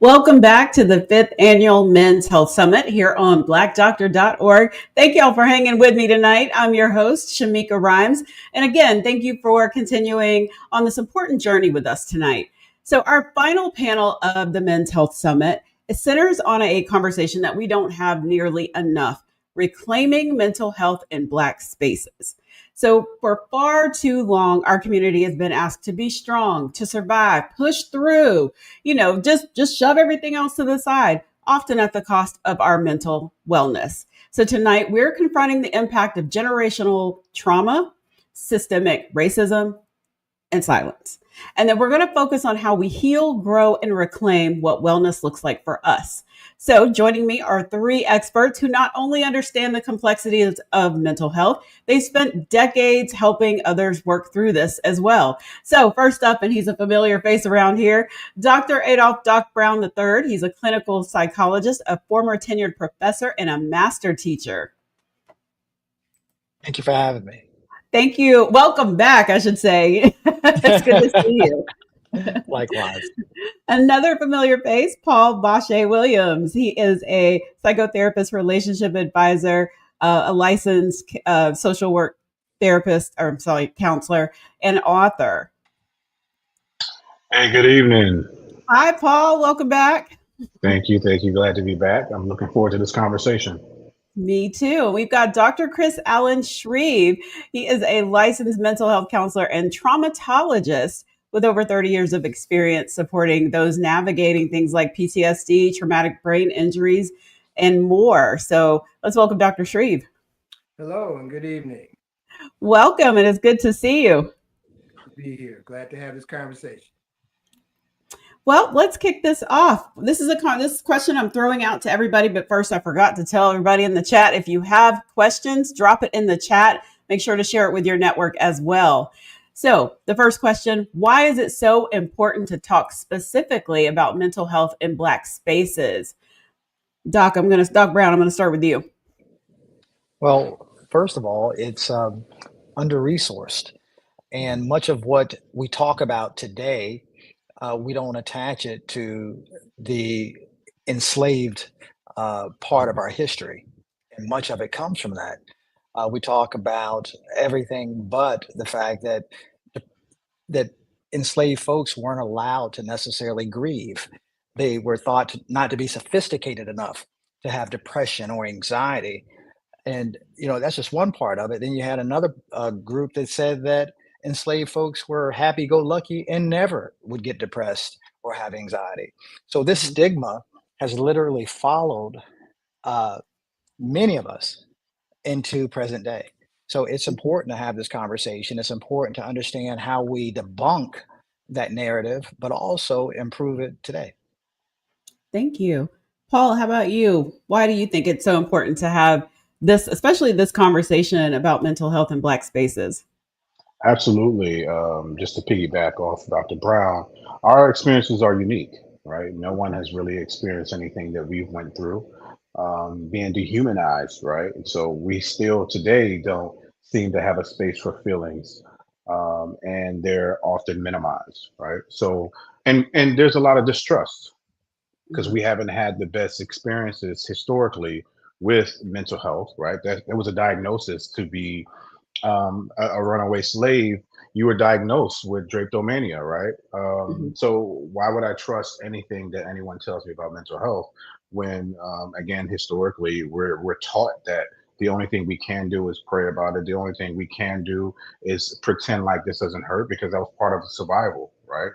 Welcome back to the fifth annual Men's Health Summit here on blackdoctor.org. Thank y'all for hanging with me tonight. I'm your host, Shamika Rhymes. And again, thank you for continuing on this important journey with us tonight. So our final panel of the Men's Health Summit centers on a conversation that we don't have nearly enough: reclaiming mental health in Black spaces. So for far too long, our community has been asked to be strong, to survive, push through, just shove everything else to the side, often at the cost of our mental wellness. So tonight we're confronting the impact of generational trauma, systemic racism, and silence. And then we're going to focus on how we heal, grow, and reclaim what wellness looks like for us. So joining me are three experts who not only understand the complexities of mental health, they spent decades helping others work through this as well. So first up, and he's a familiar face around here, Dr. Adolph Doc Brown III. He's a clinical psychologist, a former tenured professor, and a master teacher. Thank you for having me. Thank you. Welcome back, I should say. It's good to see you. Likewise. Another familiar face, Paul Bashea Williams. He is a psychotherapist, relationship advisor, a licensed social work therapist, counselor, and author. Hey, good evening. Hi, Paul. Welcome back. Thank you. Glad to be back. I'm looking forward to this conversation. Me too. We've got Dr. Chris Allen Shreve. He is a licensed mental health counselor and traumatologist with over 30 years of experience supporting those navigating things like PTSD, traumatic brain injuries, and more. So let's welcome Dr. Shreve. Hello and good evening. Welcome, and it's good to see you. To be here. Glad to have this conversation. Well, let's kick this off. This question I'm throwing out to everybody, but first I forgot to tell everybody in the chat, if you have questions, drop it in the chat. Make sure to share it with your network as well. So the first question: why is it so important to talk specifically about mental health in Black spaces? Doc Brown, I'm going to start with you. Well, first of all, it's under-resourced. And much of what we talk about today, we don't attach it to the enslaved part of our history. And much of it comes from that. We talk about everything but the fact that enslaved folks weren't allowed to necessarily grieve. They were thought not to be sophisticated enough to have depression or anxiety. And, that's just one part of it. Then you had another group that said that enslaved folks were happy-go-lucky and never would get depressed or have anxiety. So this stigma has literally followed many of us into present day. So it's important to have this conversation. It's important to understand how we debunk that narrative, but also improve it today. Thank you. Paul, how about you? Why do you think it's so important to have this, especially this conversation about mental health in Black spaces? Absolutely. Just to piggyback off Dr. Brown, our experiences are unique, right? No one has really experienced anything that we've went through, being dehumanized, right? And so we still today don't seem to have a space for feelings, and they're often minimized, right? So, and there's a lot of distrust because we haven't had the best experiences historically with mental health, right? That there was a diagnosis to be a runaway slave. You were diagnosed with drapetomania, right? So why would I trust anything that anyone tells me about mental health when, again, historically, we're taught that the only thing we can do is pray about it. The only thing we can do is pretend like this doesn't hurt because that was part of the survival, right?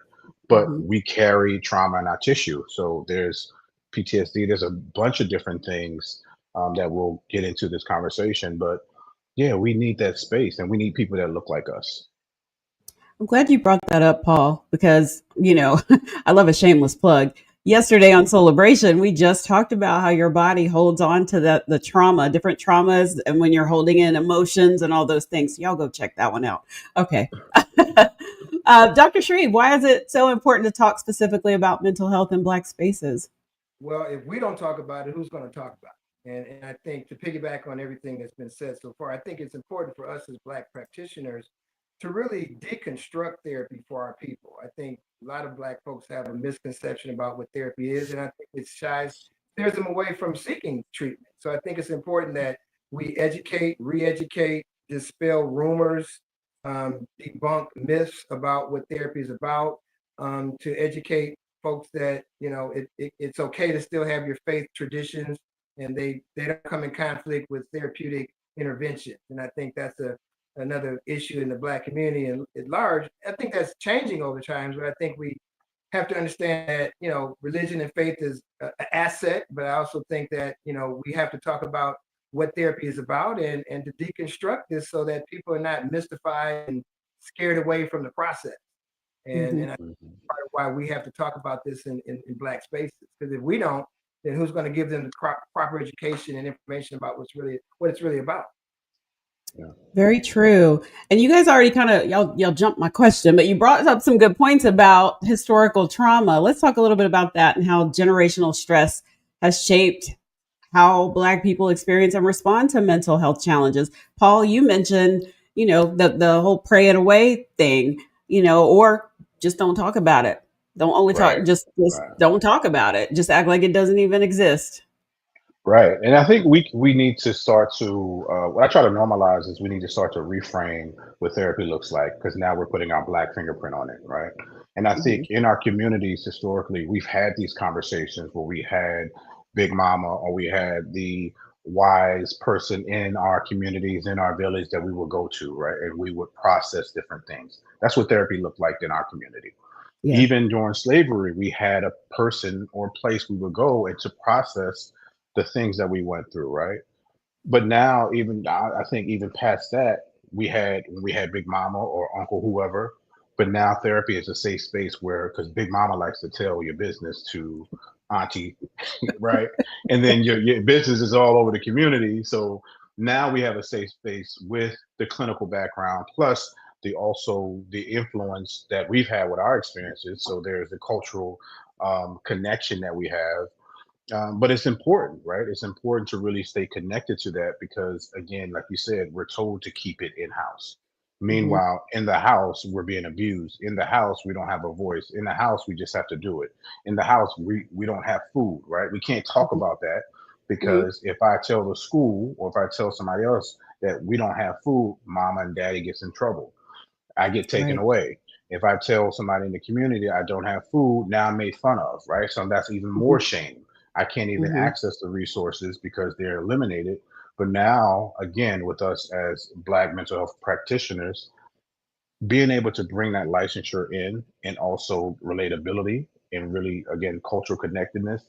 But we carry trauma in our tissue. So there's PTSD. There's a bunch of different things that we'll get into this conversation, but yeah, we need that space and we need people that look like us. I'm glad you brought that up, Paul, because, I love a shameless plug. Yesterday on Celebration, we just talked about how your body holds on to the trauma, different traumas, and when you're holding in emotions and all those things. So y'all go check that one out. Okay. Dr. Shreve, why is it so important to talk specifically about mental health in Black spaces? Well, if we don't talk about it, who's going to talk about it? And I think to piggyback on everything that's been said so far, I think it's important for us as Black practitioners to really deconstruct therapy for our people. I think a lot of Black folks have a misconception about what therapy is, and I think it steers them away from seeking treatment. So I think it's important that we educate, re-educate, dispel rumors, debunk myths about what therapy is about, to educate folks that it's okay to still have your faith traditions, and they don't come in conflict with therapeutic intervention. And I think that's another issue in the Black community and at large. I think that's changing over time, but I think we have to understand that religion and faith is an asset, but I also think that we have to talk about what therapy is about and to deconstruct this so that people are not mystified and scared away from the process. And I think part of why we have to talk about this in Black spaces, because if we don't, then who's going to give them the proper education and information about what it's really about? Yeah. Very true. And you guys already kind of y'all jumped my question, but you brought up some good points about historical trauma. Let's talk a little bit about that and how generational stress has shaped how Black people experience and respond to mental health challenges. Paul, you mentioned, the whole pray it away thing, or just don't talk about it. Don't only talk, just don't talk about it. Just act like it doesn't even exist. Right. And I think we need to start to, what I try to normalize is we need to start to reframe what therapy looks like, because now we're putting our Black fingerprint on it. Right. And I think in our communities, historically, we've had these conversations where we had Big Mama or we had the wise person in our communities, in our village that we would go to. Right. And we would process different things. That's what therapy looked like in our community. Yeah. Even during slavery, we had a person or place we would go and to process the things that we went through, right? But now, I think even past that, we had Big Mama or Uncle whoever, but now therapy is a safe space where, because Big Mama likes to tell your business to Auntie, right? And then your business is all over the community. So now we have a safe space with the clinical background, plus the influence that we've had with our experiences. So there's the cultural connection that we have. But it's important, right? It's important to really stay connected to that because, again, like you said, we're told to keep it in house. Meanwhile, in the house, we're being abused. In the house, we don't have a voice. In the house, we just have to do it. In the house, we don't have food, right? We can't talk about that because if I tell the school or if I tell somebody else that we don't have food, mama and daddy gets in trouble. I get taken away. If I tell somebody in the community I don't have food, now I'm made fun of, right? So that's even more shame. I can't even access the resources because they're eliminated. But now, again, with us as Black mental health practitioners, being able to bring that licensure in and also relatability and really, again, cultural connectedness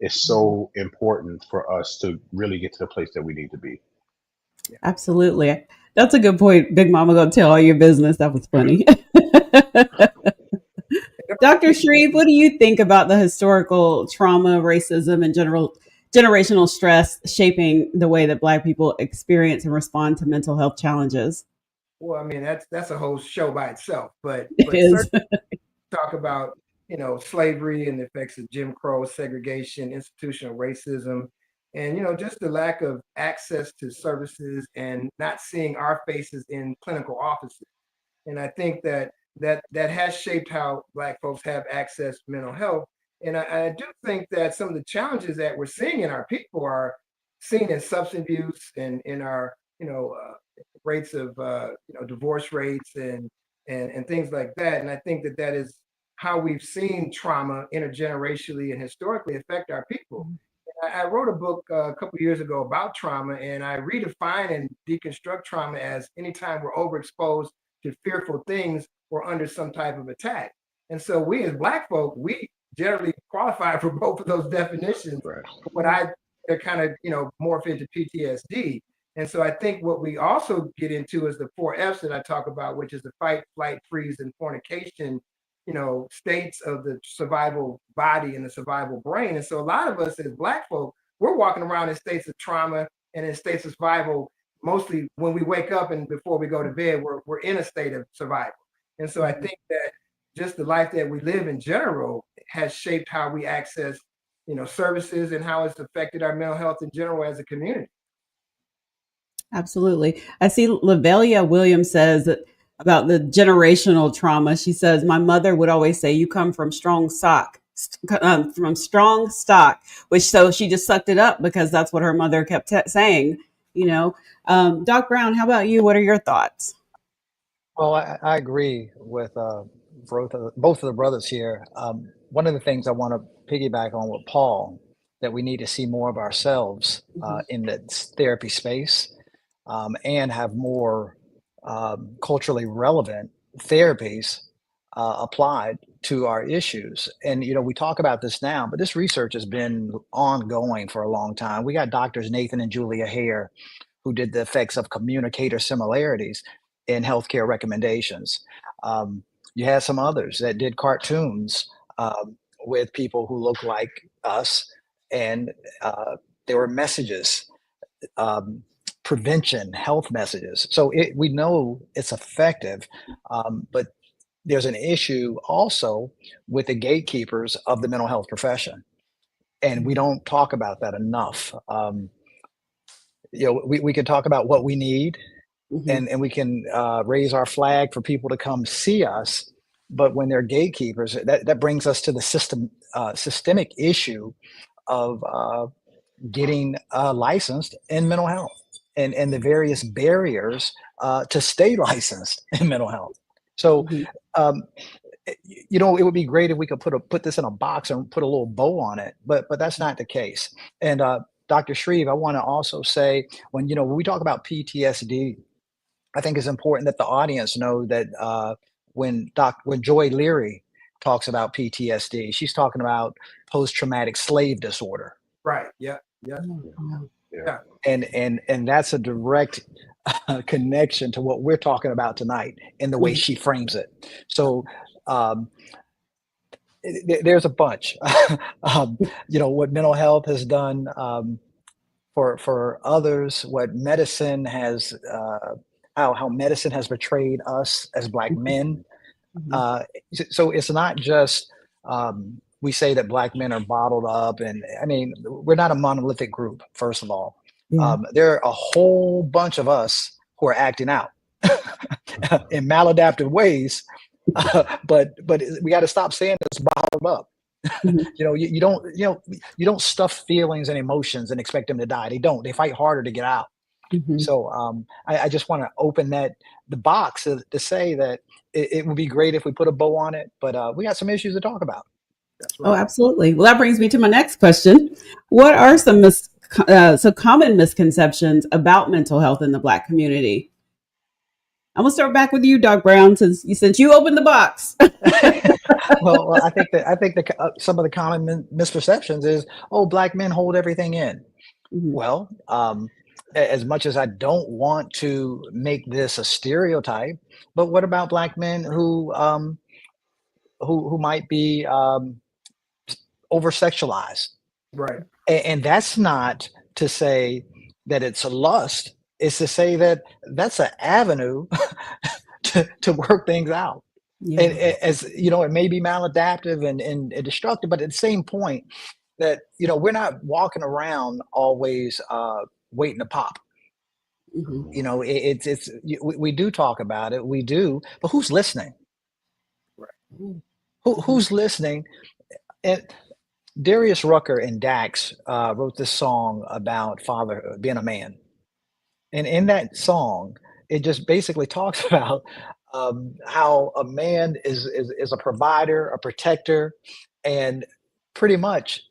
is so important for us to really get to the place that we need to be. Absolutely. That's a good point. Big Mama gonna tell all your business. That was funny. Dr. Shreve, what do you think about the historical trauma, racism, and generational stress shaping the way that Black people experience and respond to mental health challenges? Well, I mean, that's a whole show by itself, but certainly talk about, slavery and the effects of Jim Crow, segregation, institutional racism, and, just the lack of access to services and not seeing our faces in clinical offices. And I think that has shaped how Black folks have access to mental health. And I do think that some of the challenges that we're seeing in our people are seen in substance abuse and in our, rates of, divorce rates and things like that. And I think that is how we've seen trauma intergenerationally and historically affect our people. I wrote a book a couple of years ago about trauma, and I redefine and deconstruct trauma as anytime we're overexposed to fearful things or under some type of attack. And so we as Black folk, we generally qualify for both of those definitions. Right. But they're kind of, morph into PTSD. And so I think what we also get into is the 4 F's that I talk about, which is the fight, flight, freeze, and fornication, states of the survival body and the survival brain. And so a lot of us as Black folk, we're walking around in states of trauma and in states of survival. Mostly when we wake up and before we go to bed, we're in a state of survival. And so I think that just the life that we live in general has shaped how we access, services and how it's affected our mental health in general as a community. Absolutely. I see Bashea Williams says that about the generational trauma. She says, my mother would always say, you come from strong stock, which so she just sucked it up because that's what her mother kept saying, you know. Doc Brown, how about you? What are your thoughts? Well, I agree with both of the brothers here. One of the things I want to piggyback on with Paul, that we need to see more of ourselves in the therapy space, and have more culturally relevant therapies applied to our issues. And, you know, we talk about this now, but this research has been ongoing for a long time. We got doctors Nathan and Julia Hare, who did the effects of communicator similarities in healthcare recommendations. You had some others that did cartoons with people who look like us, and there were messages, prevention, health messages. So we know it's effective, but there's an issue also with the gatekeepers of the mental health profession, and we don't talk about that enough. You know, we can talk about what we need, and we can raise our flag for people to come see us, but when they're gatekeepers, that brings us to the systemic issue of getting licensed in mental health, and the various barriers to stay licensed in mental health. So, you know, it would be great if we could put this in a box and put a little bow on it, but that's not the case. And Dr. Shreve, I want to also say, when we talk about PTSD, I think it's important that the audience know that when Joy Leary talks about PTSD, she's talking about post-traumatic slave disorder. Right. Yeah. Yeah. Yeah. And that's a direct connection to what we're talking about tonight in the way she frames it. So there's a bunch. What mental health has done for others, what medicine has, how medicine has betrayed us as Black men. So it's not just we say that Black men are bottled up, and I mean, we're not a monolithic group. First of all, there are a whole bunch of us who are acting out in maladaptive ways, but we got to stop saying it's bottled up. You don't stuff feelings and emotions and expect them to die. They don't. They fight harder to get out. So I just want to open the box to say that it would be great if we put a bow on it, but we got some issues to talk about. Right. Oh, absolutely. Well, that brings me to my next question. What are some common misconceptions about mental health in the Black community? I'm gonna start back with you, Doc Brown, since you opened the box. Well, I think that some of the common misperceptions is, Black men hold everything in. Well, as much as I don't want to make this a stereotype, but what about Black men who might be over-sexualized? Right. And that's not to say that it's a lust. It's to say that that's an avenue to work things out. Yeah. And as you know, it may be maladaptive and destructive, but at the same point that, we're not walking around always waiting to pop. We do talk about it. We do, but who's listening? Right. Who's listening? And Darius Rucker and Dax wrote this song about fatherhood, being a man. And in that song, it just basically talks about how a man is a provider, a protector, and pretty much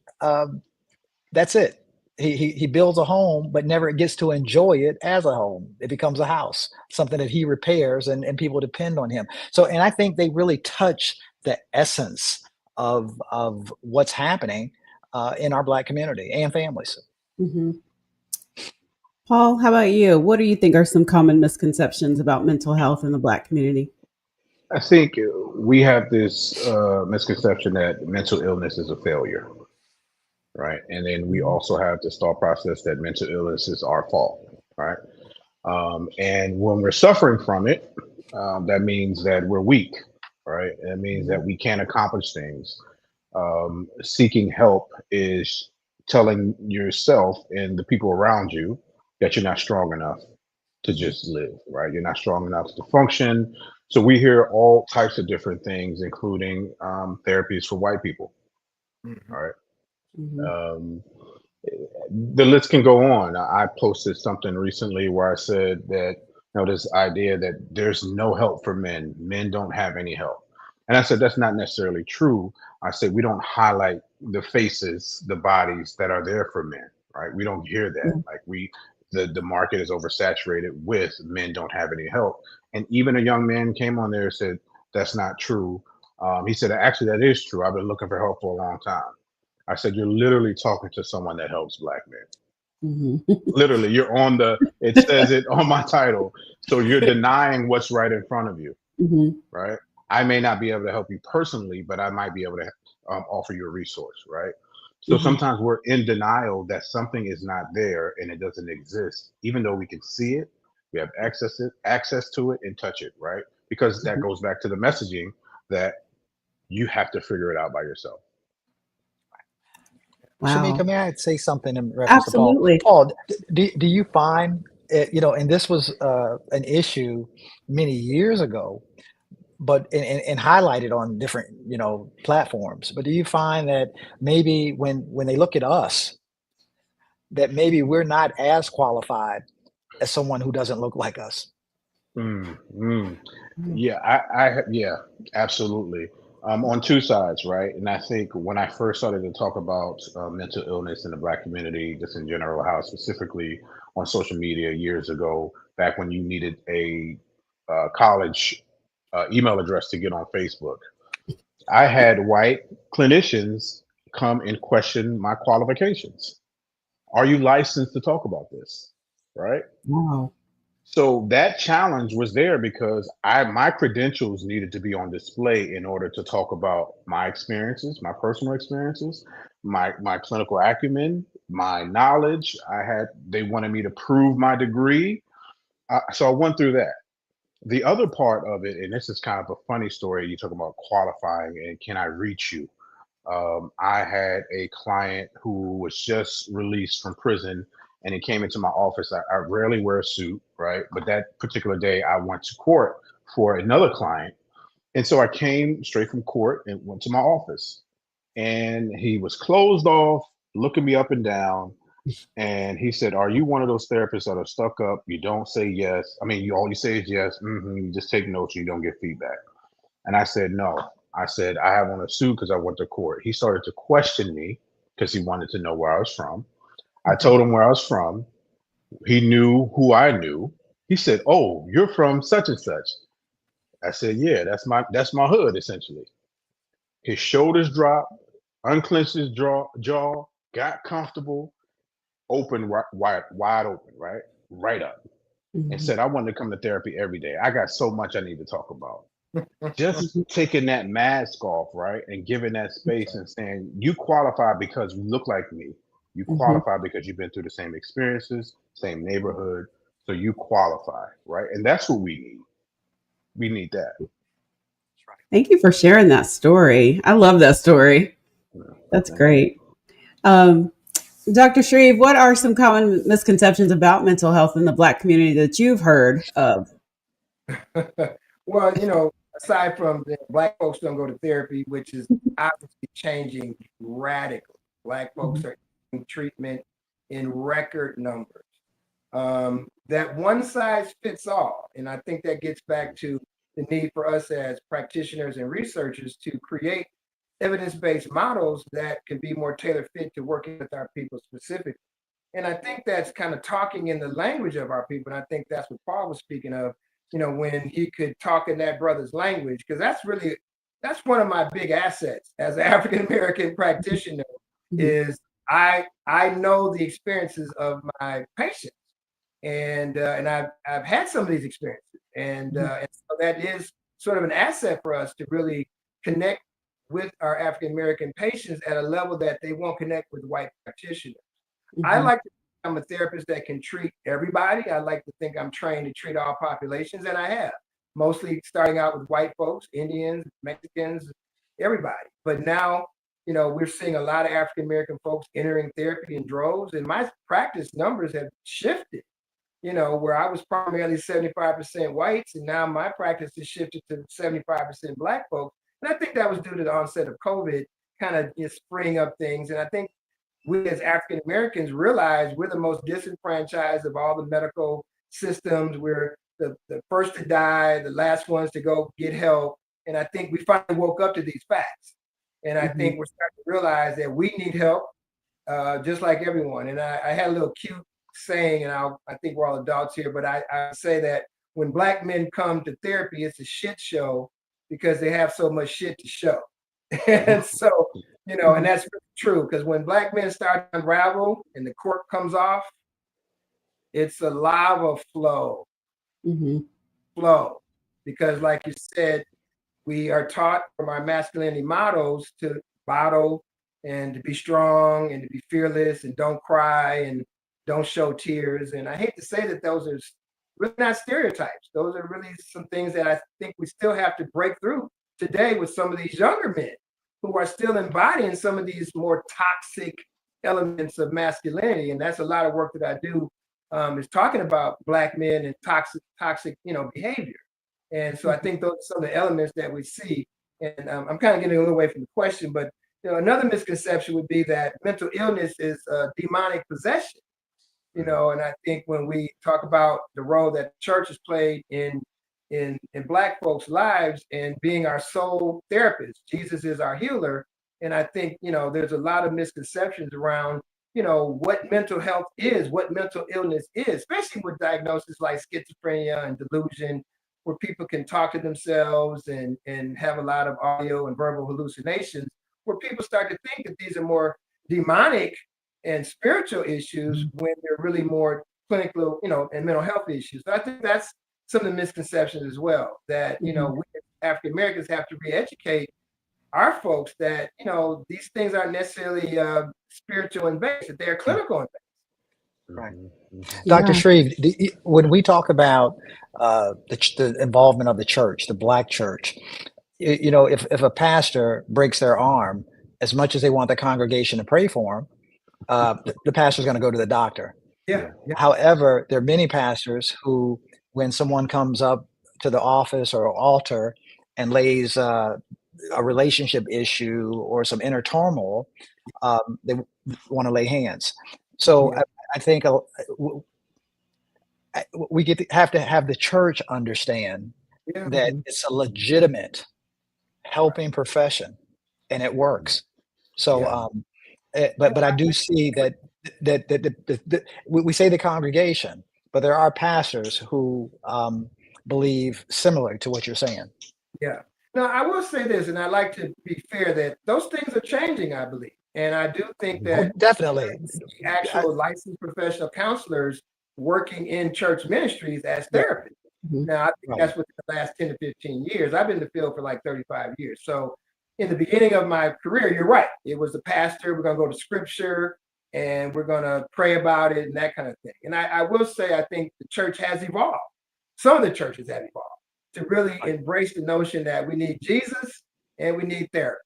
that's it. He builds a home, but never gets to enjoy it as a home. It becomes a house, something that he repairs, and people depend on him. So, and I think they really touch the essence of what's happening in our Black community and families. Paul, how about you? What do you think are some common misconceptions about mental health in the Black community? I think we have this misconception that mental illness is a failure, right? And then we also have this thought process that mental illness is our fault, right? And when we're suffering from it, that means that we're weak, right? That means that we can't accomplish things. Seeking help is telling yourself and the people around you that you're not strong enough to just live, right? You're not strong enough to function, So we hear all types of different things, including therapies for white people. Mhm. All right. Mhm. Um, the list can go on. I posted something recently where I said that, this idea that there's no help for men, men don't have any help. And I said that's not necessarily true. I said we don't highlight the faces, the bodies that are there for men, right? We don't hear that. Mhm. Like the market is oversaturated with men don't have any help. And even a young man came on there and said that's not true. He said actually that is true. I've been looking for help for a long time. I said, you're literally talking to someone that helps black men. Mhm. Literally, you're on it says it on my title. So you're denying what's right in front of you, Mhm. right? I may not be able to help you personally, but I might be able to offer you a resource, right? So Mhm. sometimes we're in denial that something is not there and it doesn't exist, even though we can see it, we have access to it and touch it, right? Because that Mhm. goes back to the messaging that you have to figure it out by yourself. Wow. Shamika, may I say something in reference to Paul? Absolutely. Paul, do you find, and this was an issue many years ago, but and highlighted on different platforms. But do you find that maybe when they look at us, that maybe we're not as qualified as someone who doesn't look like us? Mm, mm. Mhm. Yeah, yeah, absolutely. On two sides, right? And I think when I first started to talk about mental illness in the Black community, just in general, how specifically on social media years ago, back when you needed a college email address to get on Facebook, I had white clinicians come and question my qualifications. Are you licensed to talk about this? Right? Wow. So that challenge was there because my credentials needed to be on display in order to talk about my experiences, my personal experiences, my clinical acumen, my knowledge. They wanted me to prove my degree. So I went through that. The other part of it, and this is kind of a funny story, you talk about qualifying and can I reach you? I had a client who was just released from prison and he came into my office. I rarely wear a suit, right? But that particular day, I went to court for another client. And so I came straight from court and went to my office. And he was closed off, looking me up and down. And he said, are you one of those therapists that are stuck up? You don't say yes. I mean, all you say is yes. You just take notes. You don't get feedback. And I said, no. I said, I have on a suit because I went to court. He started to question me because he wanted to know where I was from. I Mhm. told him where I was from. He knew who I knew. He said, oh, you're from such and such. I said, yeah, that's my hood, essentially. His shoulders dropped, unclenched his jaw, got comfortable, open wide open, right up, and Mhm. said, I wanted to come to therapy every day. I got so much I need to talk about. Just Mhm. taking that mask off, right, and giving that space and saying, you qualify because you look like me. You Mhm. qualify because you've been through the same experiences, same neighborhood. So you qualify, right? And that's what we need. We need that. Thank you for sharing that story. I love that story. Yeah. That's Thank you. great. Um, Dr. Shreve, what are some common misconceptions about mental health in the Black community that you've heard of? Well, aside from Black folks don't go to therapy, which is obviously changing radically. Black folks Mhm. are in treatment in record numbers. That one size fits all. And I think that gets back to the need for us as practitioners and researchers to create evidence-based models that can be more tailor fit to working with our people specifically. And I think that's kind of talking in the language of our people. And I think that's what Paul was speaking of, when he could talk in that brother's language, because that's one of my big assets as an African American practitioner Mhm. is I know the experiences of my patients, and I've had some of these experiences, Mhm. and so that is sort of an asset for us to really connect with our African American patients at a level that they won't connect with white practitioners. I Mhm. like to think I'm a therapist that can treat everybody. I like to think I'm trained to treat all populations, and I have, mostly starting out with white folks, Indians, Mexicans, everybody. But now, we're seeing a lot of African American folks entering therapy in droves, and my practice numbers have shifted. where I was primarily 75% whites, and now my practice has shifted to 75% Black folks. And I think that was due to the onset of COVID, kind of just freeing up things. And I think we as African Americans realize we're the most disenfranchised of all the medical systems. We're the first to die, the last ones to go get help. And I think we finally woke up to these facts. And I think we're starting to realize that we need help, just like everyone. And I had a little cute saying, and I think we're all adults here, but I say that when Black men come to therapy, it's a shit show because they have so much shit to show. And so, and that's really true, because when Black men start to unravel and the cork comes off, it's a lava flow. Flow. Because like you said, we are taught from our masculinity models to bottle and to be strong and to be fearless and don't cry and don't show tears. And I hate to say that those are really not stereotypes. Those are really some things that I think we still have to break through today with some of these younger men who are still embodying some of these more toxic elements of masculinity. And that's a lot of work that I do, is talking about Black men and toxic, behavior. And so I think those are some of the elements that we see. And I'm kind of getting a little away from the question, but another misconception would be that mental illness is demonic possession. And I think when we talk about the role that the church has played in Black folks' lives and being our sole therapist, Jesus is our healer. And I think, there's a lot of misconceptions around, what mental health is, what mental illness is, especially with diagnoses like schizophrenia and delusion, where people can talk to themselves and have a lot of audio and verbal hallucinations, where people start to think that these are more demonic and spiritual issues when they're really more clinical, and mental health issues. So I think that's some of the misconceptions as well, that, we African Americans have to re-educate our folks that, these things aren't necessarily spiritual and based, that they're clinical and based. Right. Dr. Shreve, when we talk about the involvement of the church, the Black church, if a pastor breaks their arm, as much as they want the congregation to pray for him, the pastor's going to go to the doctor. Yeah. However, there are many pastors who, when someone comes up to the office or altar and lays a relationship issue or some inner turmoil, they want to lay hands. So I think we have to have the church understand that it's a legitimate helping profession, and it works. So, but I do see that we say the congregation, but there are pastors who believe similar to what you're saying. Yeah. Now, I will say this, and I like to be fair that those things are changing, I believe. And I do think that definitely the actual licensed professional counselors working in church ministries as therapists. Now, I think that's within the last 10 to 15 years. I've been in the field for like 35 years. So in the beginning of my career, you're right. It was the pastor, we're going to go to scripture and we're going to pray about it and that kind of thing. And I will say, I think the church has evolved. Some of the churches have evolved to really embrace the notion that we need Jesus and we need therapy.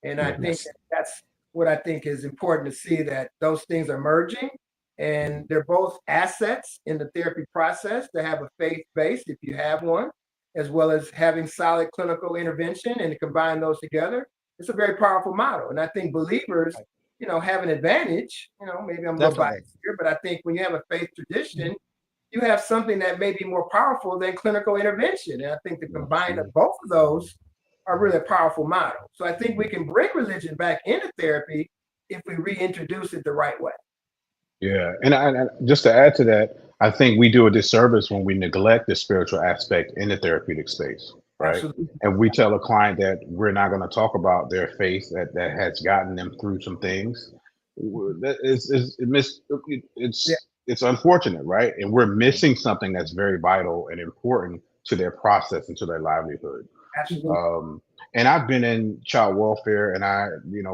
And I think that's what I think is important to see, that those things are merging, and they're both assets in the therapy process to have a faith base, if you have one, as well as having solid clinical intervention, and to combine those together. It's a very powerful model. And I think believers, have an advantage, maybe I'm a little biased here, but I think when you have a faith tradition, you have something that may be more powerful than clinical intervention. And I think the combine of both of those are really a powerful model. So I think we can bring religion back into therapy if we reintroduce it the right way. Yeah, and just to add to that, I think we do a disservice when we neglect the spiritual aspect in the therapeutic space, right? Absolutely. And we tell a client that we're not going to talk about their faith that has gotten them through some things. It's unfortunate, right? And we're missing something that's very vital and important to their process and to their livelihood. Absolutely. And I've been in child welfare, and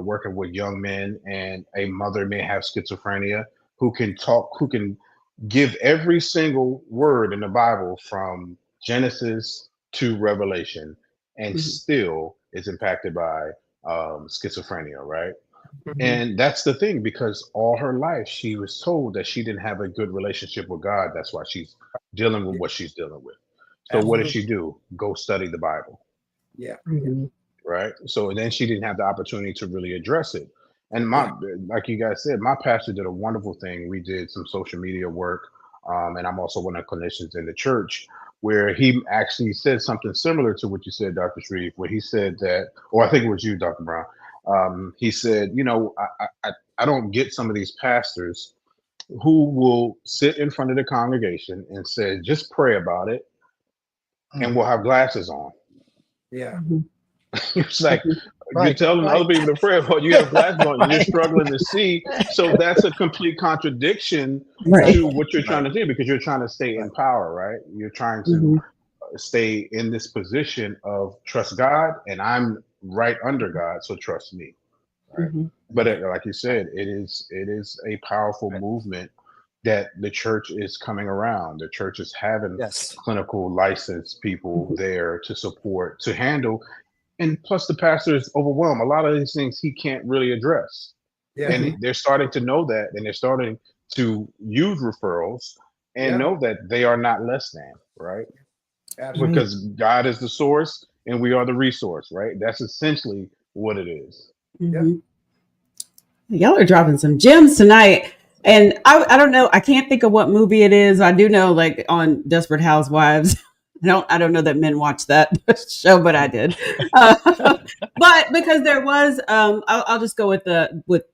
working with young men, and a mother may have schizophrenia who can give every single word in the Bible from Genesis to Revelation, and still is impacted by schizophrenia, right? And that's the thing, because all her life she was told that she didn't have a good relationship with God. That's why she's dealing with what she's dealing with. So what did Absolutely. she do? Go study the Bible, Yeah. Mhm. right? So then she didn't have the opportunity to really address it. And Yeah. like you guys said, my pastor did a wonderful thing. We did some social media work, and I'm also one of the clinicians in the church, where he actually said something similar to what you said, Dr. Shreve, where he said that, or I think it was you, Dr. Brown. He said, I don't get some of these pastors who will sit in front of the congregation and say, just pray about it, and we'll have glasses on. Yeah. Mhm. It's like Mhm. you're Right. telling other people to pray about, you have glasses on and you're Right. struggling to see. So that's a complete contradiction Right. to Exactly. what you're trying Right. to do, because you're trying to stay in Right. power, right? You're trying to Mhm. stay in this position of trust God, and I'm right under God, so trust me. Right. Mhm. But like you Right. said, it is a powerful Right. movement that the church is coming around. The church is having Yes. clinical licensed people Mhm. there to support, to handle, and plus the pastor is overwhelmed. A lot of these things he can't really address, Yeah. and Mhm. they're starting to know that, and they're starting to use referrals and Yeah. know that they are not less than, right? Absolutely. Right. Because God is the source and we are the resource, right? That's essentially what it is. Yeah. Mhm. Y'all are dropping some gems tonight. And I don't know. I can't think of what movie it is. I do know, like on Desperate Housewives. I don't know that men watch that show, but I did. But because there was, I'll just go with with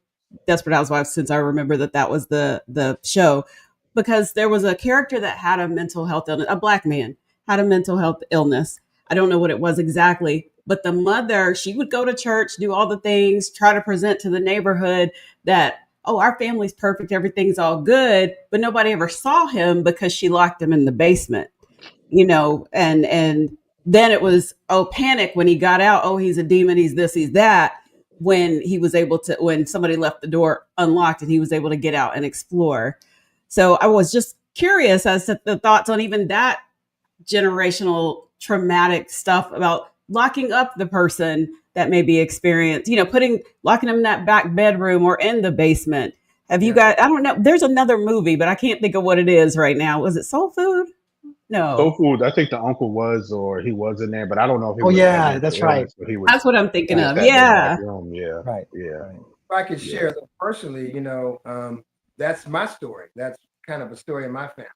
Desperate Housewives, since I remember that was the show, because there was a character that had a mental health illness. A black man had a mental health illness. I don't know what it was exactly, but the mother, she would go to church, do all the things, try to present to the neighborhood that, oh, our family's perfect, everything's all good, but nobody ever saw him because she locked him in the basement, and then it was, oh, panic when he got out. Oh, he's a demon, he's this, he's that. When somebody left the door unlocked and he was able to get out and explore. So I was just curious as to the thoughts on even that generational traumatic stuff about locking up the person that may be experienced, locking them in that back bedroom or in the basement. Have you Yeah. got, I don't know, there's another movie, but I can't think of what it is right now. Was it Soul Food? Soul No. Food, I think the uncle was, or he was in there, but I don't know if he Oh had yeah, mental that's right. illness, but he That's was, what I'm thinking just of. had the back Yeah. room. Yeah. Right. Yeah. Right. If I could Yeah. share though, personally, that's my story. That's kind of a story in my family.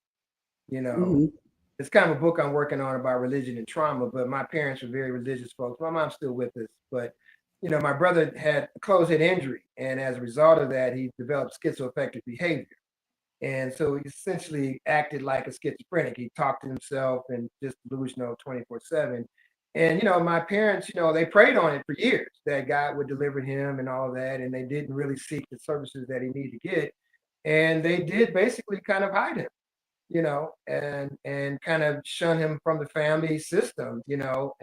You know, Hmm. it's kind of a book I'm working on about religion and trauma, but my parents were very religious folks. My mom's still with us, but my brother had a closed head injury, and as a result of that, he developed schizoaffective behavior. And so he essentially acted like a schizophrenic. He talked to himself and just delusional 24/7. And my parents, they prayed on it for years that God would deliver him and all of that, and they didn't really seek the services that he needed to get. And they did basically kind of hide him, and kind of shun him from the family system, so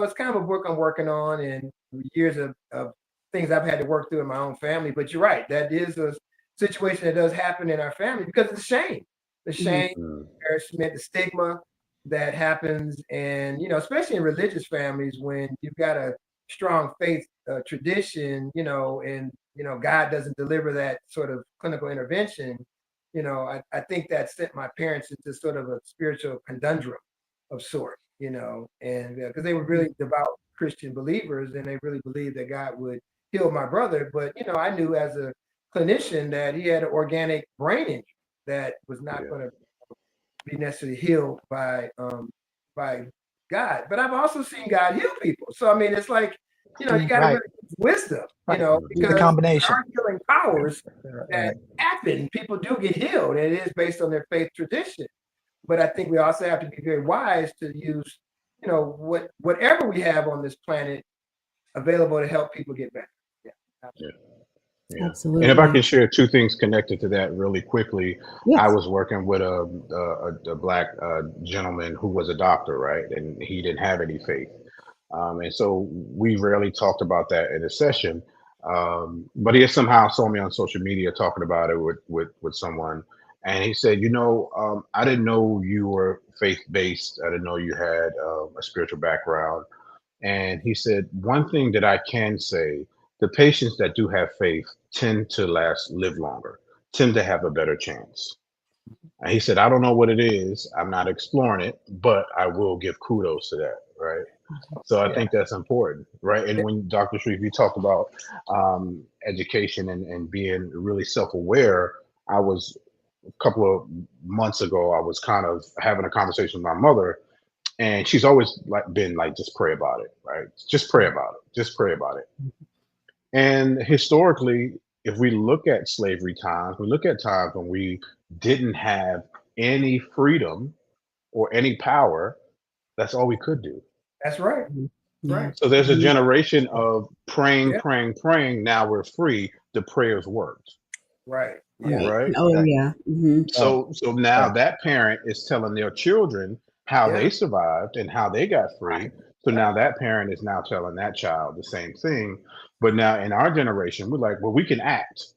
it's kind of a book I'm working on, and years of things I've had to work through in my own family. But you're right, that is a situation that does happen in our family because of the Hmm. shame, Mm. embarrassment, the stigma that happens, and especially in religious families when you've got a strong faith tradition, and God doesn't deliver that sort of clinical intervention. I think that sent my parents into sort of a spiritual conundrum of sort, and because they were really devout Christian believers and they really believed that God would heal my brother. But, I knew as a clinician that he had an organic brain injury that was not Yeah. going to be necessarily healed by God. But I've also seen God heal people. So, I mean, it's like, you got to Right. really use wisdom, Right. It's a because there combination. are healing powers that Right. happen. People do get healed, and it is based on their faith tradition. But I think we also have to be very wise to use, whatever we have on this planet available to help people get better. Yeah. Yeah. Yeah. And if I Absolutely. can share two things connected to that really quickly, I Yes. was working with a black gentleman who was a doctor, right? And he didn't have any faith. And so we rarely talked about that in a session. But he somehow saw me on social media talking about it with someone. And he said, I didn't know you were faith based. I didn't know you had a spiritual background. And he said, one thing that I can say the patients that do have faith tend to live longer, tend to have a better chance. And he said, I don't know what it is. I'm not exploring it, but I will give kudos to that. Right. So I Yeah. think that's important. Right. And when Dr. Shreve, you talked about education and being really self-aware, I was a couple of months ago, I was kind of having a conversation with my mother, and she's always been like, just pray about it. Right. Just pray about it. Just pray about it. And historically, if we look at slavery times, we look at times when we didn't have any freedom or any power, that's all we could do. That's right. Yeah. So there's a Mhm. generation of praying, Yeah. praying, praying. Now we're free. The prayers worked, Right. Yeah. Right. right? Oh, Exactly. yeah. Hmm. So now Right. that parent is telling their children how Yeah. they survived and how they got free. So Right. now that parent is now telling that child the same thing. But now in our generation, we're like, well, we can act,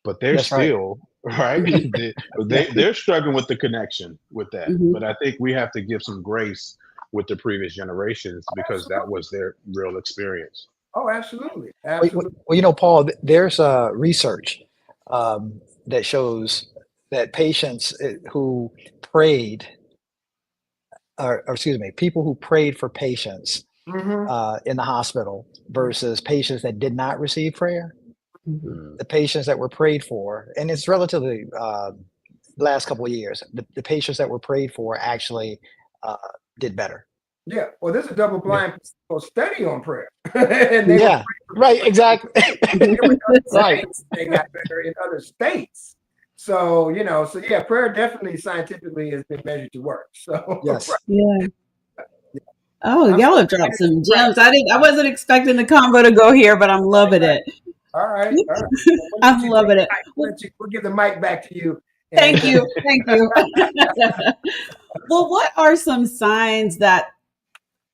but they're That's right. still right. Mhm. They're struggling with the connection with that. Mhm. But I think we have to give some grace with the previous generations because that was their real experience. Oh, absolutely. Well, Absolutely. Paul, there's research that shows that patients who prayed, or excuse me, people who prayed for patients Mm-hmm. in the hospital versus patients that did not receive prayer, Mhm. Mm. the patients that were prayed for, and it's relatively last couple of years, the patients that were prayed for actually did better. Yeah. Well, there's a double-blind study on prayer, and they Yeah, right, exactly. in other Right. states, they got better in other states. So yeah, prayer definitely scientifically has been measured to work. So Yes. Yeah. Oh, I'm y'all so have dropped some glad. gems. I wasn't expecting the combo to go here, but I'm loving it. All right. All right. Well, I'm loving it. we'll give the mic back to you. Thank you. Thank you. Well, what are some signs that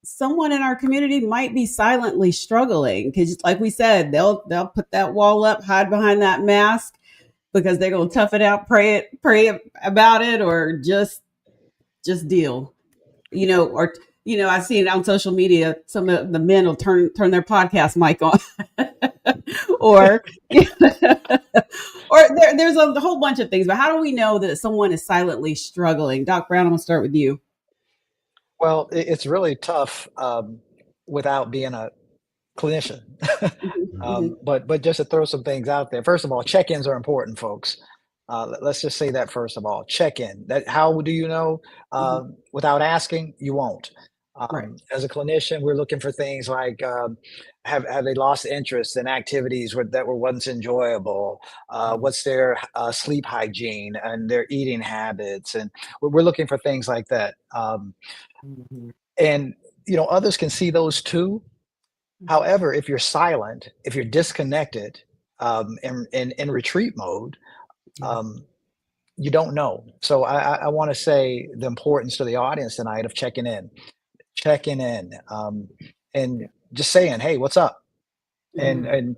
someone in our community might be silently struggling? Because, like we said, they'll put that wall up, hide behind that mask because they're gonna tough it out, pray about it, or just deal. Or I've seen on social media some of the men will turn their podcast mic on, or or there's a whole bunch of things. But how do we know that someone is silently struggling? Doc Brown, I'm gonna start with you. Well, it's really tough without being a clinician. Mm-hmm. But just to throw some things out there. First of all, check-ins are important, folks. Let's just say that first of all. Check-in. That how do you know? Without asking, you won't. Right. As a clinician, we're looking for things like have they lost interest in activities that were once enjoyable? What's their sleep hygiene and their eating habits? And we're looking for things like that. And others can see those too. However, if you're silent, if you're disconnected, in retreat mode, you don't know. So I want to say the importance to the audience tonight of checking in, and just saying, "Hey, what's up?" And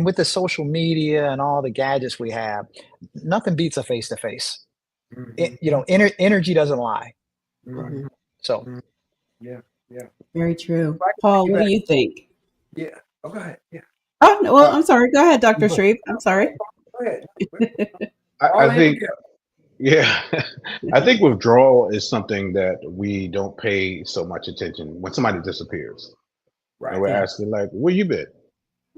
with the social media and all the gadgets we have, nothing beats a face to face. Energy doesn't lie. Mhm. So Yeah. Very true. Paul, what do you think? Yeah. Oh, go ahead. Yeah. Oh, no, well, I'm sorry. Go ahead, Dr. Shreve. I'm sorry. Go ahead. I think, yeah, I think withdrawal is something that we don't pay so much attention when somebody disappears. Right. And we're Yeah. asking, like, where you been?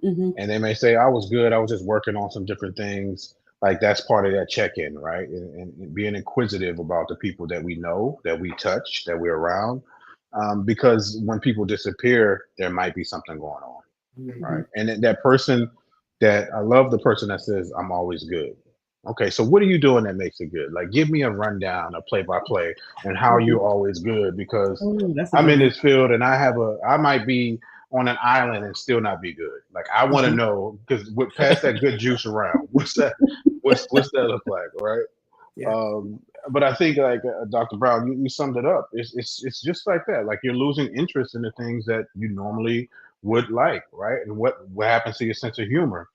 Mm-hmm. And they may say, I was good. I was just working on some different things. Like that's part of that check-in, right? And being inquisitive about the people that we know, that we touch, that we're around. Because when people disappear, there might be something going on, right? And that person that I love the person that says, I'm always good. Okay, so what are you doing that makes it good? Like, give me a rundown, a play-by-play, and how you're always good. Because Oh, that's a I'm good in one. this field, and I might be on an island and still not be good. Like, I want to know because with pass that good juice around. What's that? What's that look like, right? Yeah. But I think like Dr. Brown, you summed it up. It's just like that. Like you're losing interest in the things that you normally would like, right? And what happens to your sense of humor.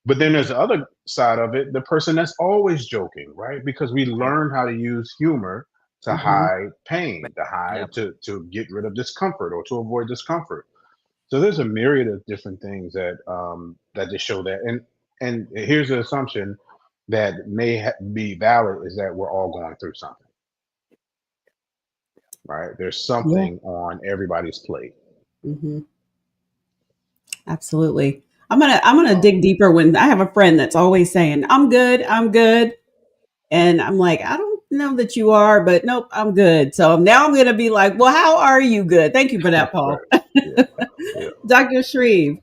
But then there's the other side of it, the person that's always joking, right? Because we learn how to use humor to hide pain, to hide Yep. to get rid of discomfort or to avoid discomfort. So there's a myriad of different things that that just show that. And here's the assumption that may be valid is that we're all going through something, right? There's Yeah. something on everybody's plate. Hmm. Absolutely. I'm gonna dig deeper when I have a friend that's always saying, I'm good. And I'm like, I don't know that you are, but nope, I'm good. So now I'm gonna be like, well, how are you good? Thank you for that, Right. Paul. Yeah. Yeah. Dr. Shreve.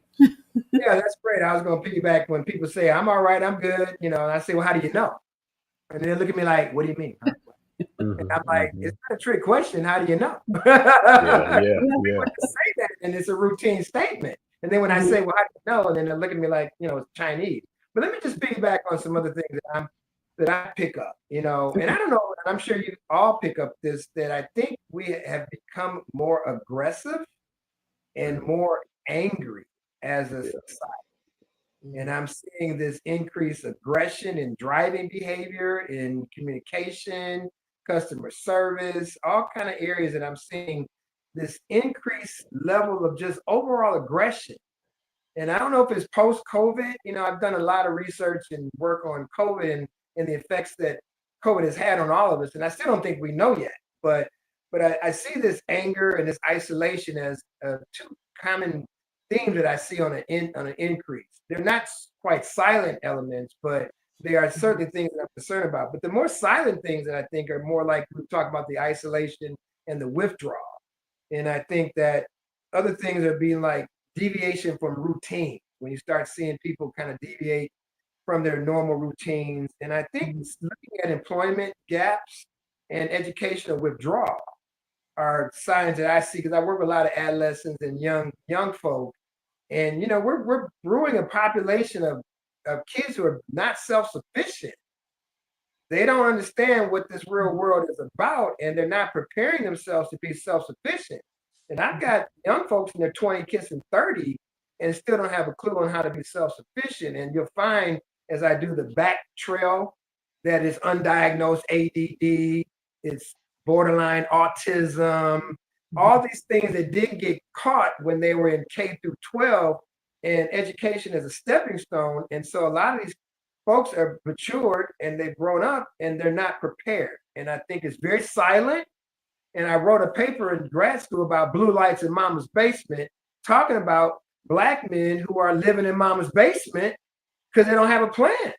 Yeah, that's great. I was going to piggyback when people say, I'm all right, I'm good. And I say, well, how do you know? And they look at me like, what do you mean? Huh? And I'm like, Hmm. it's not a trick question. How do you know? Yeah. People Yeah. Yeah. Yeah. say that, and it's a routine statement. And then when I Mhm. say, well, how do you know? And then they look at me like, it's Chinese. But let me just piggyback on some other things that I pick up, and I don't know, and I'm sure you all pick up this, that I think we have become more aggressive and more angry as a Yeah. society. And I'm seeing this increased aggression in driving behavior, in communication, customer service, all kind of areas that I'm seeing this increased level of just overall aggression. And I don't know if it's post-COVID. I've done a lot of research and work on COVID and the effects that COVID has had on all of us. And I still don't think we know yet. But I see this anger and this isolation as two common themes that I see on an increase. They're not quite silent elements, but they are certainly things that I'm concerned about. But the more silent things that I think are more like we talk about the isolation and the withdrawal. And I think that other things are being like deviation from routine, when you start seeing people kind of deviate from their normal routines. And I think looking at employment gaps and educational withdrawal are signs that I see, because I work with a lot of adolescents and young folk. And we're brewing a population of kids who are not self-sufficient. They don't understand what this real world is about, and they're not preparing themselves to be self-sufficient. And I've got young folks in their 20, kissing 30, and still don't have a clue on how to be self-sufficient. And you'll find, as I do the back trail, that it's undiagnosed ADD, it's borderline autism, all these things that didn't get caught when they were in K through 12, and education as a stepping stone. And so a lot of these folks are matured and they've grown up and they're not prepared. And I think it's very silent. And I wrote a paper in grad school about blue lights in mama's basement, talking about Black men who are living in mama's basement because they don't have a plan.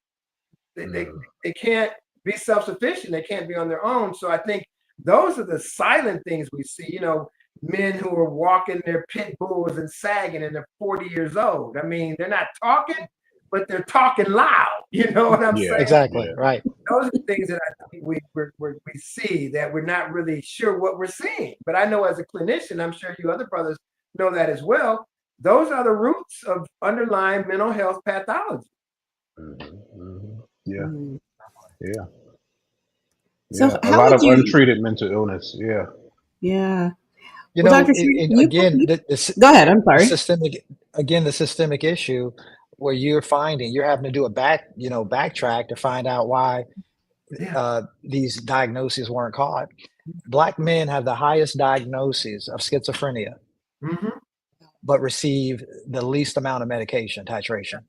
They can't be self-sufficient. They can't be on their own. So I think those are the silent things we see, men who are walking their pit bulls and sagging and they're 40 years old. I mean, they're not talking, but they're talking loud. You know what I'm Yeah. saying? Exactly. Yeah. Right. Those are things that I think we see that we're not really sure what we're seeing. But I know as a clinician, I'm sure you other brothers know that as well. Those are the roots of underlying mental health pathology. Yeah. Mhm. Yeah. So Yeah. A how lot would of you? untreated mental illness. Yeah. Yeah. You Well, know, Dr. Shreve, again, go ahead. I'm the sorry. systemic issue where you're having to do a backtrack to find out why Yeah. these diagnoses weren't caught. Black men have the highest diagnoses of schizophrenia, Mm-hmm. but receive the least amount of medication titration.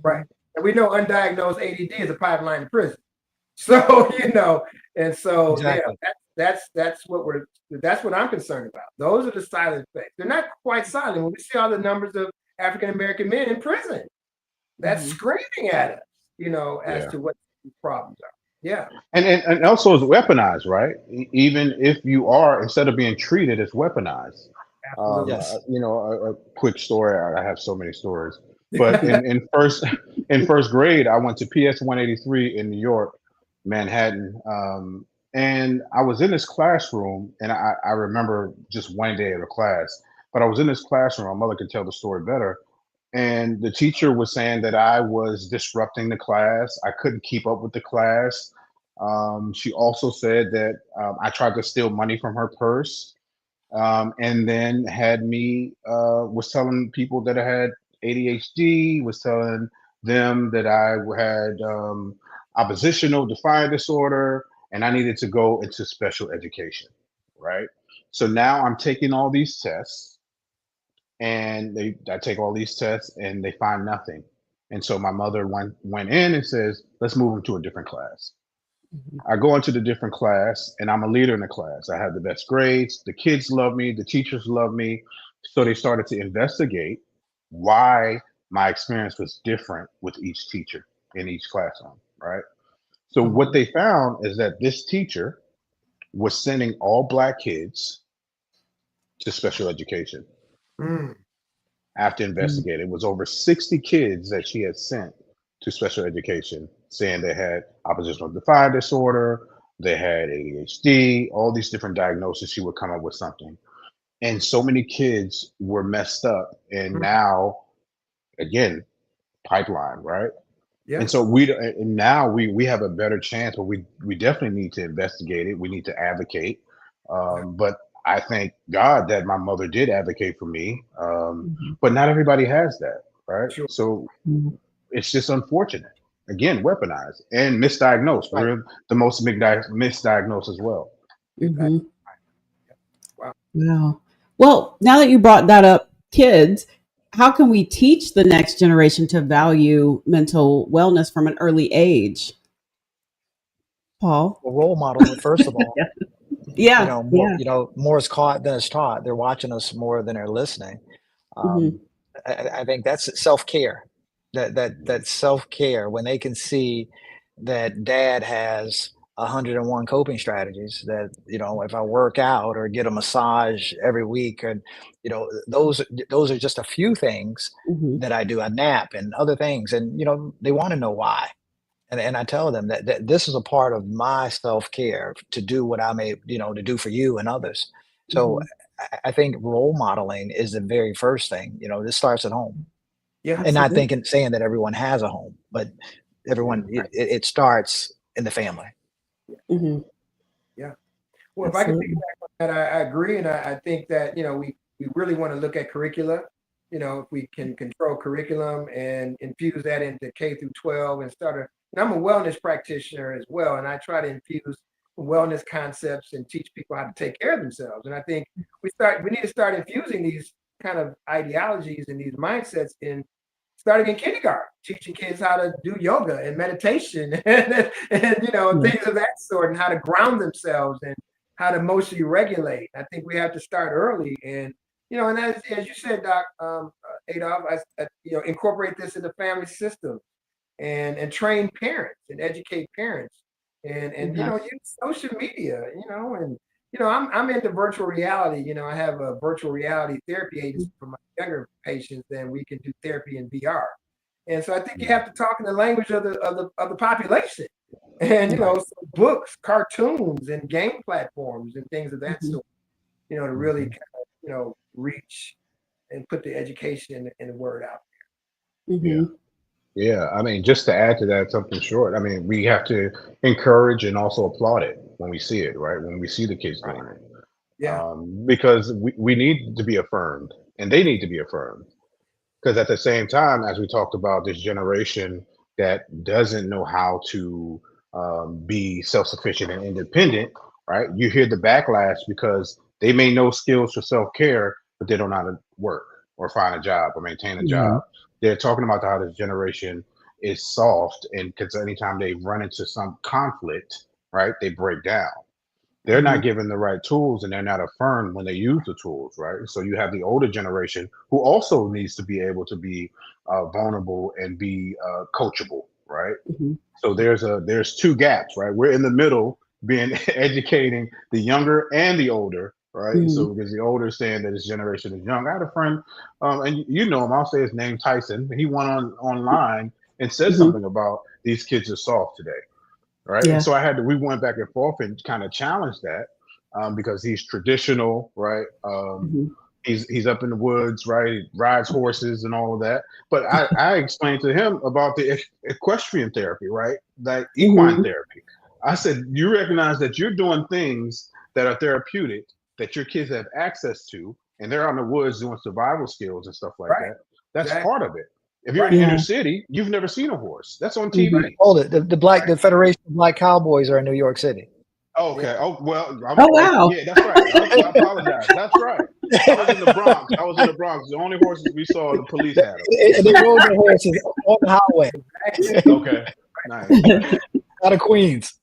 Right. And we know undiagnosed ADD is a pipeline to prison. So, and so yeah, Exactly. that's what I'm concerned about. Those are the silent things. They're not quite silent. When we see all the numbers of African American men in prison, that's screaming at us, as Yeah. to what these problems are. Yeah. And also it's weaponized, right? Even if you are, instead of being treated, it's weaponized. Absolutely. Yes. A quick story. I have so many stories, but in first in first grade, I went to PS 183 in New York, Manhattan, and I was in this classroom, and I remember just one day of a class, but I was in this classroom. My mother could tell the story better, and the teacher was saying that I was disrupting the class. I couldn't keep up with the class. She also said that I tried to steal money from her purse, and then had me was telling people that I had ADHD, was telling them that I had oppositional defiant disorder, and I needed to go into special education. Right. So now I'm taking all these tests, and I take all these tests and they find nothing. And so my mother went in and says, let's move him to a different class. I go into the different class and I'm a leader in the class. I have the best grades. The kids love me. The teachers love me. So they started to investigate why my experience was different with each teacher in each classroom, right? So what they found is that this teacher was sending all Black kids to special education. After investigating, it was over 60 kids that she had sent to special education, saying they had oppositional defiant disorder, they had ADHD, all these different diagnoses. She would come up with something. And so many kids were messed up. And now, again, pipeline, right? Yeah. And so now we have a better chance, but we definitely need to investigate it. We need to advocate. But I thank God that my mother did advocate for me. But not everybody has that, right? Sure. So it's just unfortunate. Again, weaponized and misdiagnosed. Right. We're the most misdiagnosed as well. Wow. Well, now that you brought that up, kids, how can we teach the next generation to value mental wellness from an early age? Paul? Well, role model, first of all. Yeah. More is caught than is taught. They're watching us more than they're listening. I think that's self-care. That self-care, when they can see that dad has 101 coping strategies, that if I work out or get a massage every week, and those are just a few things that I do, a nap and other things, and they want to know why. And I tell them that this is a part of my self-care, to do what I may, to do for you and others. So I think role modeling is the very first thing. This starts at home. Yeah. And not saying that everyone has a home, but everyone, it starts in the family. Yeah. Well, if I can piggyback on that, I agree. And I think that, we really want to look at curricula. If we can control curriculum and infuse that into K through 12 and and I'm a wellness practitioner as well. And I try to infuse wellness concepts and teach people how to take care of themselves. And I think we need to start infusing these kind of ideologies and these mindsets starting in kindergarten, teaching kids how to do yoga and meditation and things of that sort, and how to ground themselves and how to emotionally regulate. I think we have to start early, and and as you said, Doc, Adolph, incorporate this in the family system and train parents and educate parents and use social media, and I'm into virtual reality. I have a virtual reality therapy agency for my younger patients. Then we can do therapy in VR, and so I think you have to talk in the language of the population, and so books, cartoons, and game platforms and things of that sort. To really kind of reach and put the education and the word out there. Yeah, I mean, just to add to that, something short. I mean, we have to encourage and also applaud it when we see it, right? When we see the kids doing it. Yeah. Because we need to be affirmed, and they need to be affirmed. Because at the same time, as we talked about, this generation that doesn't know how to be self-sufficient and independent, right? You hear the backlash because they may know skills for self-care, but they don't know how to work or find a job or maintain a job. They're talking about how this generation is soft, and because anytime they run into some conflict, right, they break down. They're not given the right tools, and they're not affirmed when they use the tools, right? So you have the older generation who also needs to be able to be vulnerable and be coachable, right? So there's two gaps, right? We're in the middle, being educating the younger and the older, right? So because the older saying that this generation is young. I had a friend, and you know him. I'll say his name, Tyson. He went online and said something about these kids are soft today, right? And so we went back and forth and kind of challenged that because he's traditional, right? He's up in the woods, right? He rides horses and all of that. But I explained to him about the equestrian therapy, right? Like equine therapy. I said, you recognize that you're doing things that are therapeutic that your kids have access to, and they're out in the woods doing survival skills and stuff like that. That's part of it. If you're in the inner city, you've never seen a horse. That's on TV. The Federation of Black Cowboys are in New York City. Okay. Oh, well. Wow. Yeah, that's right. I apologize. That's right. I was in the Bronx. I was in the Bronx. The only horses we saw, the police had them. And they rode the horses on the highway. Okay, nice. Out of Queens.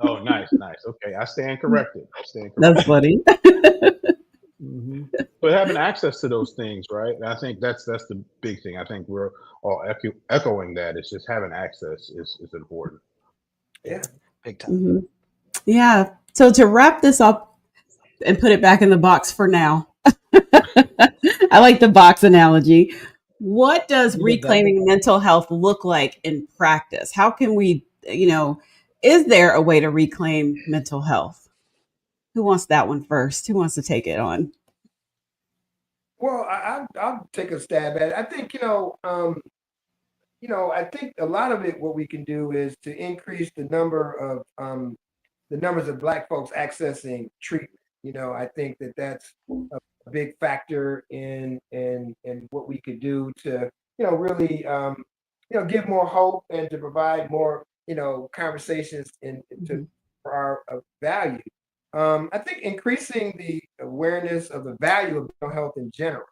Oh, nice. Okay, I stand corrected. That's funny. Mm-hmm. But having access to those things, right? And I think that's the big thing. I think we're all echoing that. It's just having access is important. Yeah, big time. Mm-hmm. Yeah. So to wrap this up and put it back in the box for now, I like the box analogy. What does reclaiming mental health look like in practice? How can we, is there a way to reclaim mental health? Who wants that one first? Who wants to take it on? Well, I'll take a stab at it. I think, I think a lot of it, what we can do is to increase the numbers of Black folks accessing treatment. I think that's a big factor in what we could do to, really, give more hope and to provide more, conversations for our value. I think increasing the awareness of the value of mental health in general.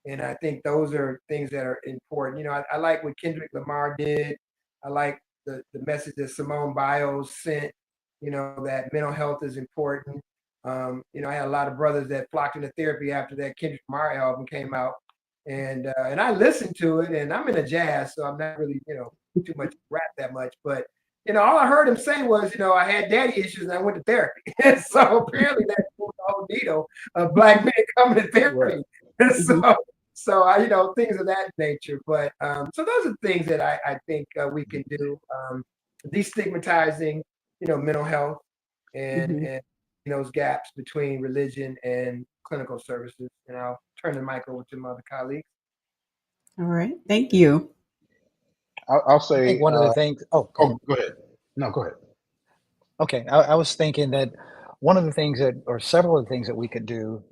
And I think those are things that are important. I like what Kendrick Lamar did. I like the message that Simone Biles sent, that mental health is important. I had a lot of brothers that flocked into therapy after that Kendrick Lamar album came out. And I listened to it, and I'm into jazz, so I'm not really, too much rap that much. But, all I heard him say was, I had daddy issues and I went to therapy. And so apparently that's the whole needle of Black men coming to therapy. Right. So things of that nature. But so those are things that I think we can do. Destigmatizing, mental health and those gaps between religion and clinical services. And I'll turn the mic over to my other colleagues. All right. Thank you. I'll say I think one of the things. Oh, go ahead. No, go ahead. Okay. I was thinking that one of the things or several of the things that we could do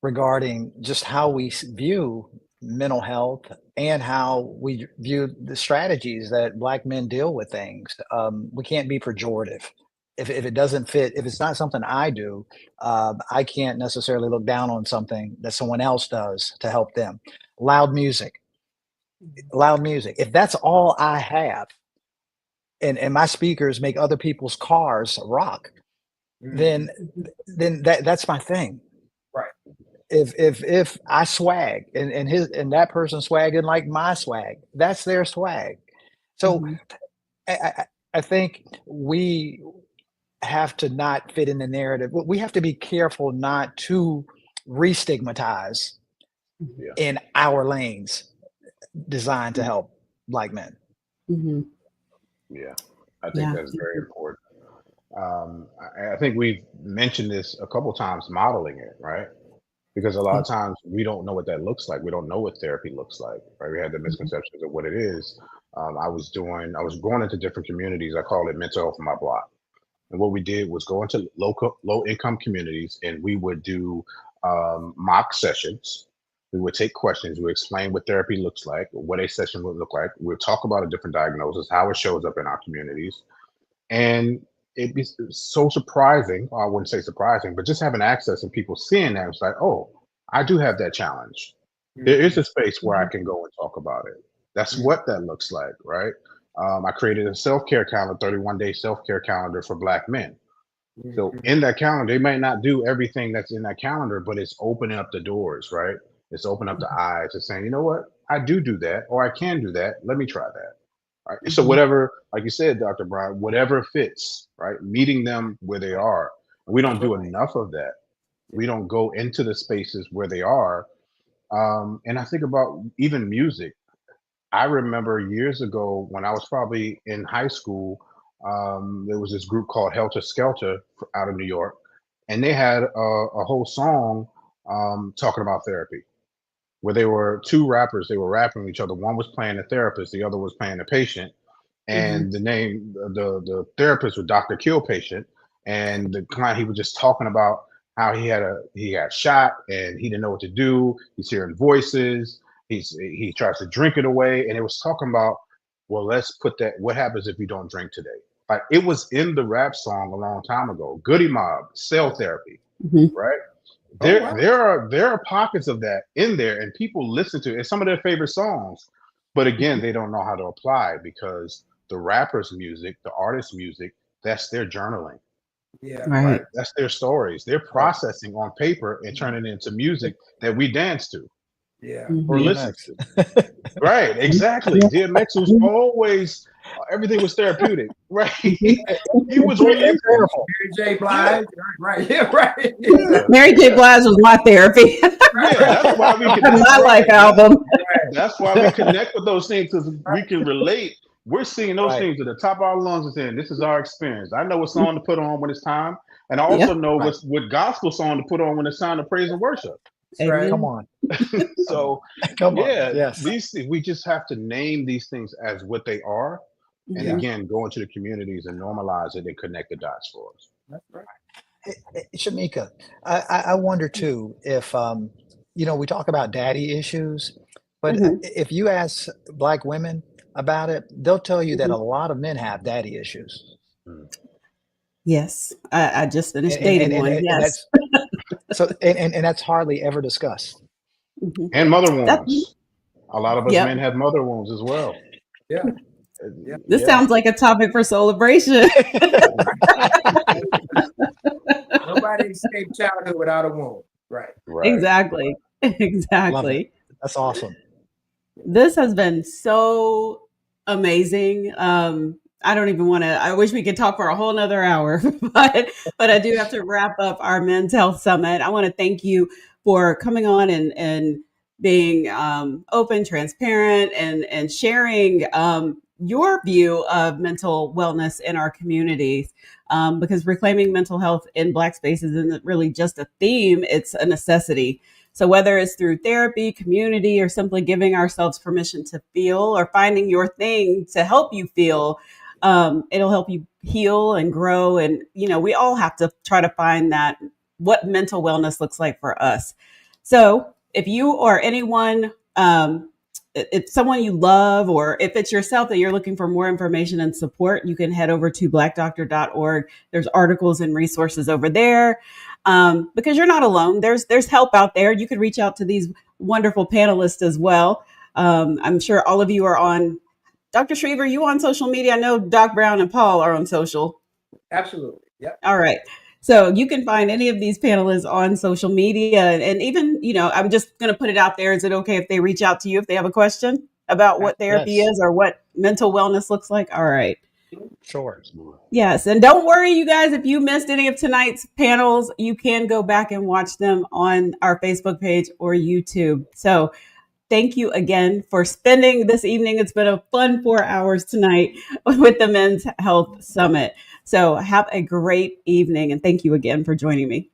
regarding just how we view mental health and how we view the strategies that Black men deal with things. We can't be pejorative. If it doesn't fit, if it's not something I do, I can't necessarily look down on something that someone else does to help them. Loud music. If that's all I have, and my speakers make other people's cars rock, then that's my thing. Right. If I swag and that person swag didn't like my swag, that's their swag. So I think we have to not fit in the narrative. We have to be careful not to re-stigmatize in our lanes designed to help Black men. Yeah, I think that's very important. I think we've mentioned this a couple times, modeling it, right? Because a lot of times we don't know what that looks like. We don't know what therapy looks like, right? We had the misconceptions of what it is. I was going into different communities. I call it mental health on my block. And what we did was go into low income communities, and we would do mock sessions. We would take questions. We would explain what therapy looks like, what a session would look like. We would talk about a different diagnosis, how it shows up in our communities. And it'd be so surprising. Well, I wouldn't say surprising, but just having access and people seeing that, it's like, oh, I do have that challenge. There is a space where I can go and talk about it. That's what that looks like, right? I created a self-care calendar, 31-day self-care calendar for Black men. So in that calendar, they might not do everything that's in that calendar, but it's opening up the doors, right? It's opening up the eyes. It's saying, you know what? I do that, or I can do that. Let me try that. Right. So whatever, like you said, Dr. Brown, whatever fits, right? Meeting them where they are. We don't do enough of that. We don't go into the spaces where they are. And I think about even music. I remember years ago when I was probably in high school, there was this group called Helter Skelter out of New York, and they had a whole song talking about therapy, where they were two rappers. They were rapping with each other. One was playing the therapist, the other was playing the patient. And the name, the therapist was Dr. Kill Patient, and the client, he was just talking about how he got shot and he didn't know what to do. He's hearing voices. He tries to drink it away, and it was talking about, well, let's put that. What happens if you don't drink today? Like, it was in the rap song a long time ago. Goody Mob, cell therapy, right? There, wow. there are pockets of that in there, and people listen to it. It's some of their favorite songs, but again, they don't know how to apply it because the rapper's music, the artist's music, that's their journaling, Yeah. Right. right? That's their stories. They're processing on paper and turning it into music that we dance to Yeah. or Mhm. listen to. Right, exactly. DMX was always everything was therapeutic, right? He was releasing. Mary J. Blige. Right. Yeah. Right. Yeah, Mary J. Blige was my therapy. yeah. That's why we can. My life album. That's why we connect with those things because we can relate. We're seeing those things at the top of our lungs and saying, "This is our experience." I know what song to put on when it's time, and I also know what gospel song to put on when it's time to praise and worship. Right. Come on. So, Come on. yeah, Yes. these we just have to name these things as what they are, and Mhm. again, go into the communities and normalize it and connect the dots for us. That's right. Shamika, I wonder too if we talk about daddy issues, but Mhm. if you ask Black women about it, they'll tell you that Mhm. a lot of men have daddy issues. Yes, I just finished And dating one. Yes. and that's hardly ever discussed. Mhm. And mother That's wounds. A lot of us Yep. men have mother wounds as well. Yeah. Yeah. This Yeah. sounds like a topic for celebration. Nobody escaped childhood without a wound. Right. Right. Exactly. Love Exactly. it. That's awesome. This has been so amazing. I don't even want to, I wish we could talk for a whole nother hour, but I do have to wrap up our Men's Health Summit. I want to thank you for coming on and being open, transparent, and sharing your view of mental wellness in our communities. Because reclaiming mental health in Black spaces isn't really just a theme, it's a necessity. So whether it's through therapy, community, or simply giving ourselves permission to feel or finding your thing to help you feel, it'll help you heal and grow. And, we all have to try to find that what mental wellness looks like for us. So if you or anyone, if someone you love, or if it's yourself that you're looking for more information and support, you can head over to blackdoctor.org. There's articles and resources over there. Because you're not alone. There's help out there. You could reach out to these wonderful panelists as well. I'm sure all of you are on. Dr. Shriver, you on social media? I know Doc Brown and Paul are on social. Absolutely. Yep. All right. So you can find any of these panelists on social media. And even, I'm just going to put it out there. Is it okay if they reach out to you if they have a question about what therapy is or what mental wellness looks like? All right. Sure. Yes. And don't worry, you guys, if you missed any of tonight's panels, you can go back and watch them on our Facebook page or YouTube. So thank you again for spending this evening. It's been a fun 4 hours tonight with the Men's Health Summit. So have a great evening. And thank you again for joining me.